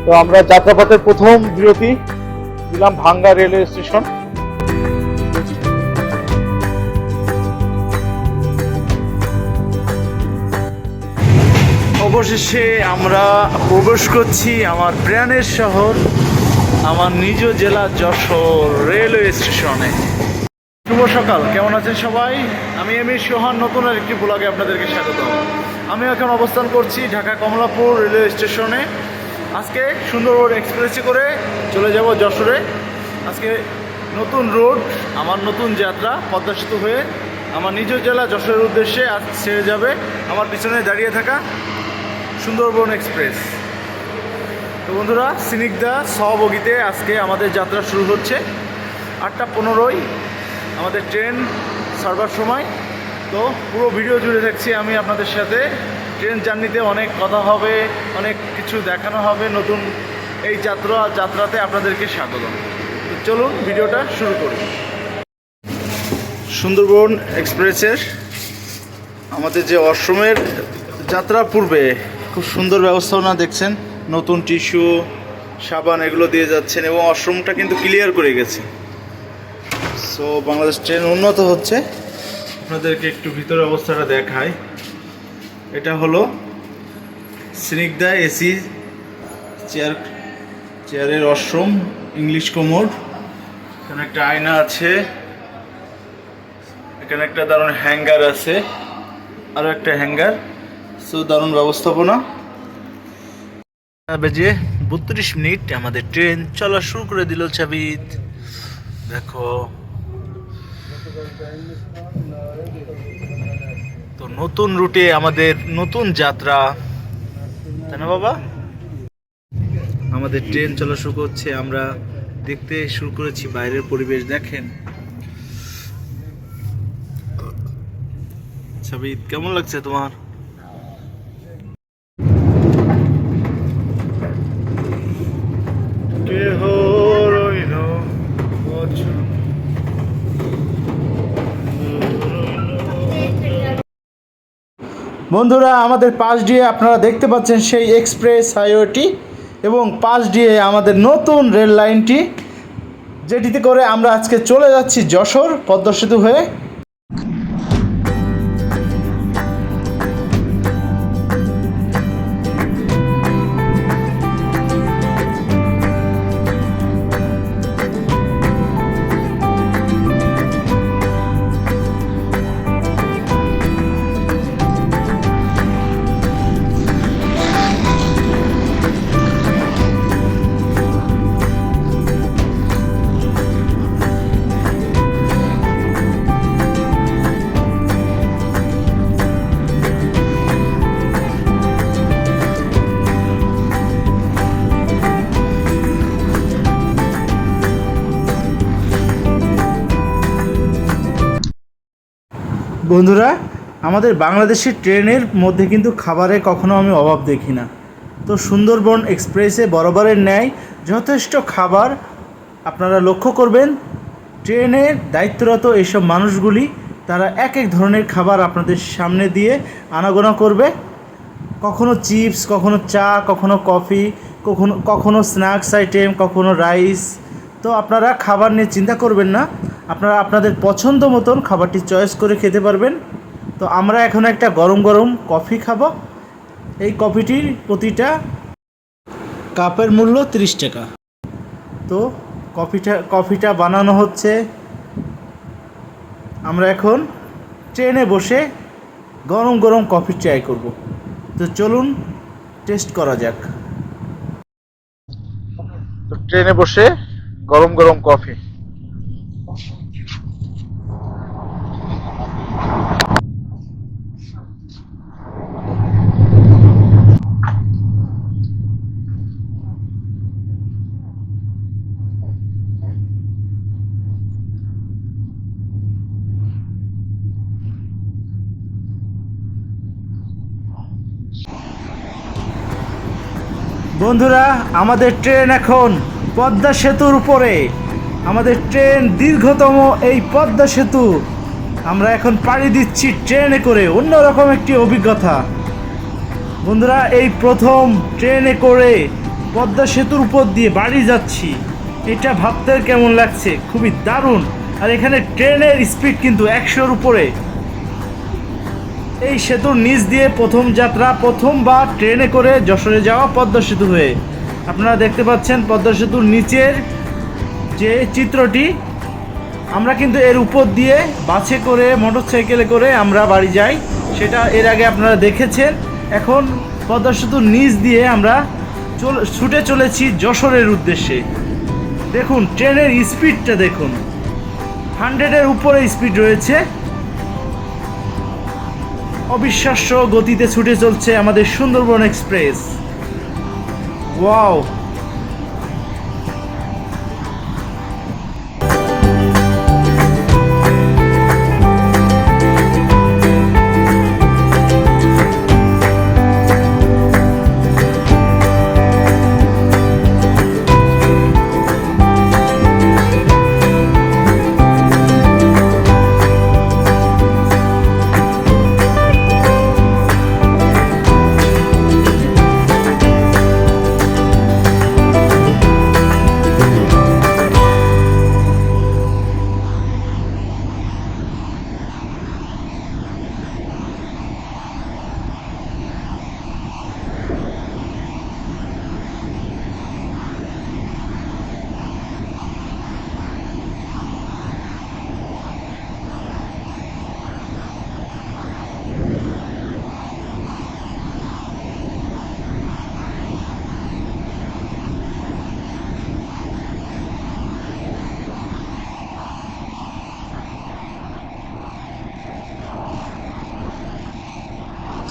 তো আমরা যাত্রাপথের প্রথম বিরতি দিলাম ভাঙ্গা রেলওয়ে স্টেশন। অবশেষে আমরা প্রবেশ করছি আমার প্রাণের শহর, আমার নিজ জেলা যশোর রেলওয়ে স্টেশনে। শুভ সকাল, কেমন আছেন সবাই? আমি এম এ সোহান, নতুন আর একটি ব্লগে আপনাদেরকে স্বাগত। আমি এখন অবস্থান করছি ঢাকা কমলাপুর রেলওয়ে স্টেশনে। আজকে সুন্দরবন এক্সপ্রেসে করে চলে যাব যশোরে। আজকে নতুন রোড, আমার নতুন যাত্রা পদ্মা সেতু হয়ে আমার নিজ জেলা যশোরের উদ্দেশ্যে আজ ছেড়ে যাবে আমার পিছনে দাঁড়িয়ে থাকা সুন্দরবন এক্সপ্রেস। তো বন্ধুরা, সিনিকদা সহবগিতে আজকে আমাদের যাত্রা শুরু হচ্ছে। 8:15 আমাদের ট্রেন ছাড়বার সময়। তো পুরো ভিডিও জুড়ে থাকছি আমি আপনাদের সাথে। ট্রেন জার্নিতে অনেক কথা হবে, অনেক কিছু দেখানো হবে। নতুন এই যাত্রাতে আপনাদেরকে স্বাগত। তো চলুন ভিডিওটা শুরু করি। সুন্দরবন এক্সপ্রেসের আমাদের যে ওয়াশরুমের যাত্রা পূর্বে খুব সুন্দর ব্যবস্থাপনা দেখছেন, নতুন টিস্যু, সাবান এগুলো দিয়ে যাচ্ছেন এবং ওয়াশরুমটা কিন্তু ক্লিয়ার করে গেছে। সো বাংলাদেশ ট্রেন উন্নত হচ্ছে। আপনাদেরকে একটু ভিতরের অবস্থাটা দেখায়। এটা হলো স্নিগ্ধা এসি চেয়ারের ওয়াশরুম, ইংলিশ কোমোড। এখানে একটা আয়না আছে, এখানে একটা দারুণ হ্যাঙ্গার আছে, আরও একটা হ্যাঙ্গার। সো দারুণ ব্যবস্থাপনা। বেজে 32 মিনিট আমাদের ট্রেন চলা শুরু করে দিল। চাবিত দেখো। তো নতুন রুটে আমাদের নতুন যাত্রা, তাই না বাবা? আমাদের ট্রেন চলা শুরু করছে। আমরা দেখতে শুরু করেছি বাইরের পরিবেশ। দেখেন চাবিত, কেমন লাগছে তোমার? বন্ধুরা, আমাদের পাশ দিয়ে আপনারা দেখতে পাচ্ছেন সেই এক্সপ্রেস হাইওয়েটি এবং পাশ দিয়ে আমাদের নতুন রেল লাইনটি, যেটিতে করে আমরা আজকে চলে যাচ্ছি যশোর পদ্মা সেতু হয়ে। বন্ধুরা, আমাদের বাংলাদেশি ট্রেনের মধ্যে কিন্তু খাবারের কখনো আমি অভাব দেখি না। তো সুন্দরবন এক্সপ্রেসে বরাবরের ন্যায় যথেষ্ট খাবার। আপনারা লক্ষ্য করবেন ট্রেনের দায়িত্বরত এইসব মানুষগুলি তারা এক এক ধরনের খাবার আপনাদের সামনে দিয়ে আনাগোনা করবে। কখনো চিপস, কখনো চা, কখনো কফি, কখনো স্ন্যাক্স আইটেম, কখনো রাইস। তো আপনারা খাবার নিয়ে চিন্তা করবেন না, আপনারা আপনাদের পছন্দ মতন খাবারটি চয়েস করে খেতে পারবেন। তো আমরা এখন একটা গরম গরম কফি খাবো। এই কফিটির প্রতিটা কাপের মূল্য 30 টাকা। তো কফিটা বানানো হচ্ছে। আমরা এখন ট্রেনে বসে গরম গরম কফি ট্রাই করব। তো চলুন টেস্ট করা যাক। তো ট্রেনে বসে গরম গরম কফি। বন্ধুরা, আমাদের ট্রেন এখন পদ্মা সেতুর উপরে। আমাদের ট্রেন দীর্ঘতম এই পদ্মা সেতু আমরা এখন পাড়ি দিচ্ছি ট্রেনে করে। অন্যরকম একটি অভিজ্ঞতা বন্ধুরা, এই প্রথম ট্রেনে করে পদ্মা সেতুর উপর দিয়ে বাড়ি যাচ্ছি, এটা ভাবতে কেমন লাগছে, খুবই দারুণ। আর এখানে ট্রেনের স্পিড কিন্তু 100-র উপরে। এই সেতুর নিচ দিয়ে প্রথম যাত্রা, প্রথমবার ট্রেনে করে যশোরে যাওয়া পদ্মা সেতু হয়ে। আপনারা দেখতে পাচ্ছেন পদ্মা সেতুর নিচের যে চিত্রটি। আমরা কিন্তু এর উপর দিয়ে বাসে করে, মোটরসাইকেলে করে আমরা বাড়ি যাই, সেটা এর আগে আপনারা দেখেছেন। এখন পদ্মা সেতুর নিচ দিয়ে আমরা ছুটে চলেছি যশোরের উদ্দেশ্যে। দেখুন ট্রেনের স্পিডটা দেখুন, 100-এর উপরে স্পিড রয়েছে। অবিশ্বাস্য গতিতে ছুটে চলছে আমাদের সুন্দরবন এক্সপ্রেস। ওয়াও!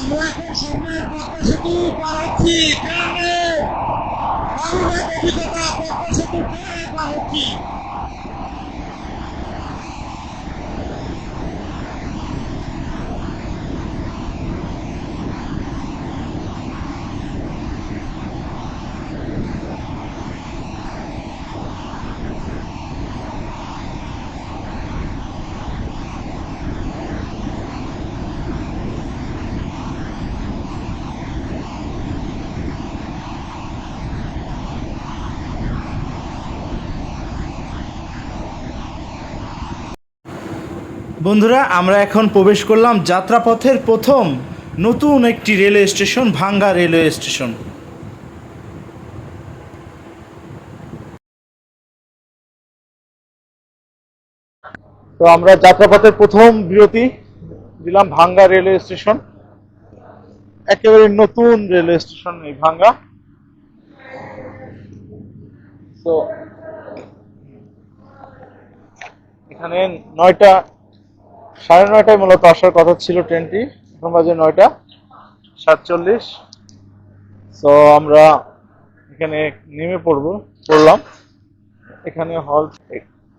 আমরা এখন সামনের পদ্মা সেতু পার হচ্ছি ট্রেনে। দারুণ এক অভিজ্ঞতা, পদ্মা সেতু ট্রেনে পার হচ্ছি। বন্ধুরা, আমরা এখন প্রবেশ করলাম যাত্রাপথের প্রথম নতুন একটি রেলওয়ে স্টেশন, ভাঙ্গা রেলওয়ে স্টেশন। তো আমরা যাত্রাপথের প্রথম বিরতি দিলাম ভাঙ্গা রেলওয়ে স্টেশন। একেবারে নতুন রেলওয়ে স্টেশন এই ভাঙ্গা। তো এখানে 9টা, 9:30টায় মূলত আসার কথা ছিল ট্রেনটি, এখন বাজে 9:47। তো আমরা এখানে নেমে পড়লাম। এখানে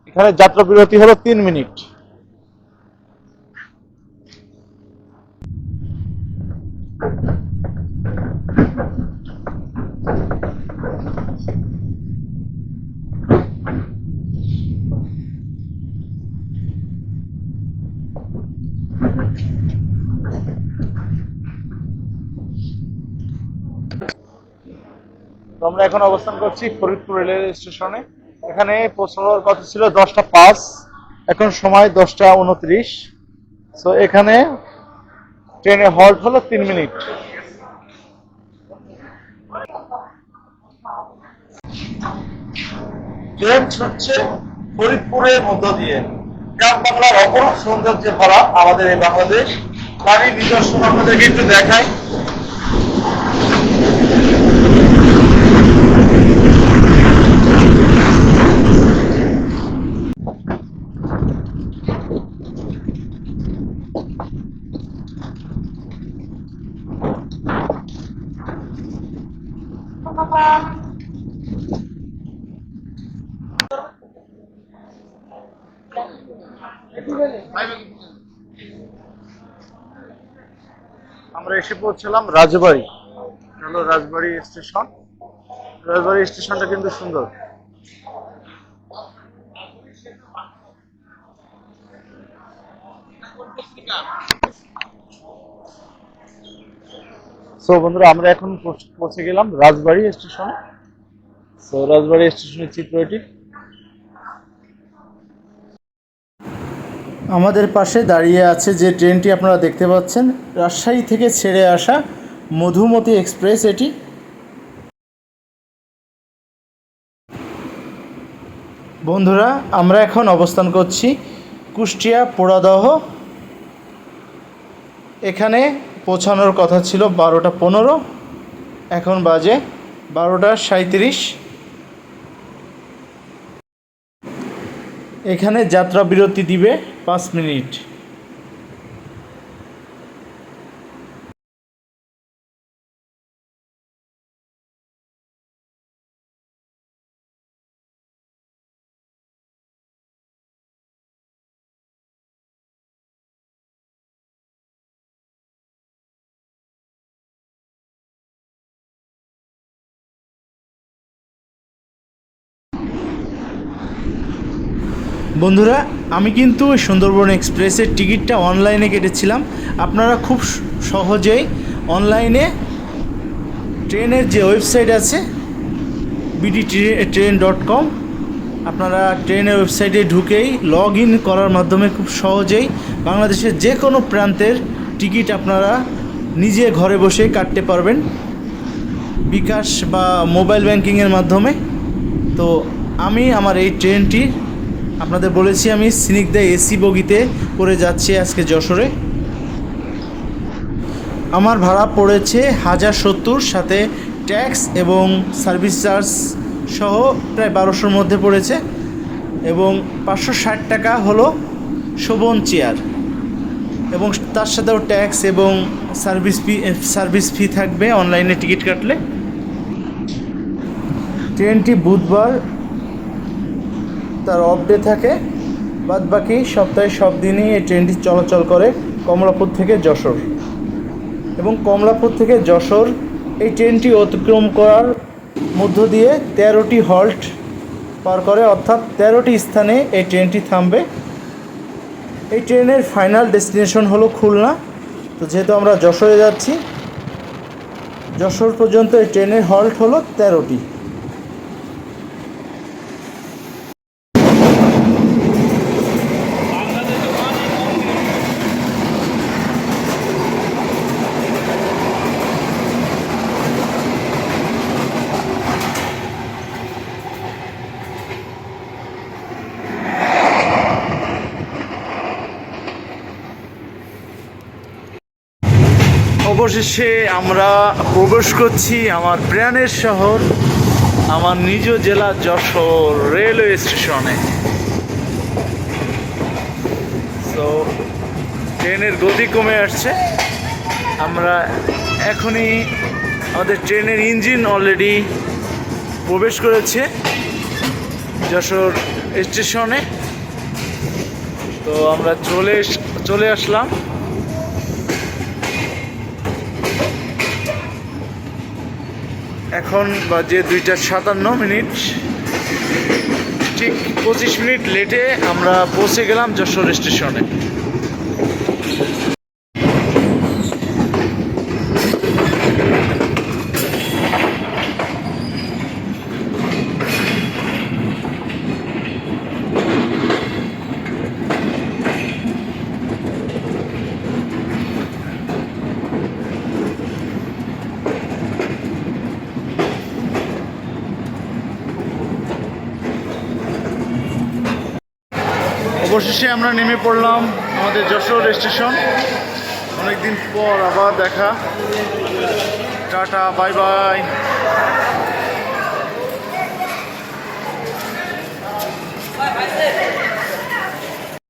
এখানে যাত্রা বিরতি হলো 3 মিনিট। তো আমরা এখন অবস্থান করছি ফরিদপুর রেলওয়ে স্টেশনে। এখানে পৌঁছানোর কথা ছিল 10টা 5, এখন সময় 10টা 29। তো এখানে ট্রেনে হল্ট হলো 3 মিনিট। ট্রেন ছুটছে ফরিদপুরের মধ্য দিয়ে। গ্রাম বাংলার অপরূপ সৌন্দর্যে ভরা আমাদের এই বাংলাদেশ। তারই নিদর্শন আপনাদেরকে একটু দেখাই। আমরা এসে পৌঁছলাম রাজবাড়ী। হলো রাজবাড়ী স্টেশন। রাজবাড়ী স্টেশনটা কিন্তু সুন্দর। সো বন্ধুরা, আমরা এখন পৌঁছে গেলাম রাজবাড়ী স্টেশনে। তো রাজবাড়ী স্টেশনের চিত্র এটি। আমাদের পাশে দাঁড়িয়ে আছে যে ট্রেনটি আপনারা দেখতে পাচ্ছেন, রাজশাহী থেকে ছেড়ে আসা মধুমতি এক্সপ্রেস এটি। বন্ধুরা, আমরা এখন অবস্থান করছি কুষ্টিয়া পোড়াদহ। এখানে পৌঁছানোর কথা ছিল 12টা 15, এখন বাজে 12টা 37। এখানে যাত্রা বিরতি দিবে 5 মিনিট। বন্ধুরা, আমি কিন্তু সুন্দরবন এক্সপ্রেসের টিকিটটা অনলাইনে কেটেছিলাম। আপনারা খুব সহজেই অনলাইনে ট্রেনের যে ওয়েবসাইট আছে bdtrain.com, আপনারা ট্রেনের ওয়েবসাইটে ঢুকেই লগ ইন করার মাধ্যমে খুব সহজেই বাংলাদেশের যে কোনো প্রান্তের টিকিট আপনারা নিজে ঘরে বসে কাটতে পারবেন বিকাশ বা মোবাইল ব্যাংকিংয়ের মাধ্যমে। তো আমি আমার এই ট্রেনটি আপনাদের বলেছি, আমি স্নিগ্ধা এসি বগিতে করে যাচ্ছি আজকে যশোরে। আমার ভাড়া পড়েছে 1070, সাথে ট্যাক্স এবং সার্ভিস চার্জ সহ প্রায় 1200-র মধ্যে পড়েছে, এবং 560 টাকা হলো শোভন চেয়ার, এবং তার সাথেও ট্যাক্স এবং সার্ভিস ফি থাকবে অনলাইনে টিকিট কাটলে। ট্রেনটি বুধবার তার অফ ডে থাকে, বাদ বাকি সপ্তাহে সব দিনই এই ট্রেনটি চলাচল করে কমলাপুর থেকে যশোর। এবং কমলাপুর থেকে যশোর এই ট্রেনটি অতিক্রম করার মধ্য দিয়ে 13টি হল্ট পার করে, অর্থাৎ 13টি স্থানে এই ট্রেনটি থামবে। এই ট্রেনের ফাইনাল ডেস্টিনেশন হলো খুলনা। তো যেহেতু আমরা যশোরে যাচ্ছি, যশোর পর্যন্ত এই ট্রেনের হল্ট হলো 13টি। অবশেষে আমরা প্রবেশ করছি আমার প্রাণের শহর, আমার নিজ জেলা যশোর রেলওয়ে স্টেশনে। তো ট্রেনের গতি কমে আসছে। আমরা এখনই আমাদের ট্রেনের ইঞ্জিন অলরেডি প্রবেশ করেছে যশোর স্টেশনে। তো আমরা চলে আসলাম। এখন বাজে 2:57, ঠিক 25 মিনিট লেটে আমরা পৌঁছে গেলাম যশোর স্টেশনে। অবশেষে আমরা নেমে পড়লাম আমাদের যশোর স্টেশন। অনেকদিন পর আবার দেখা। Tata, bye bye.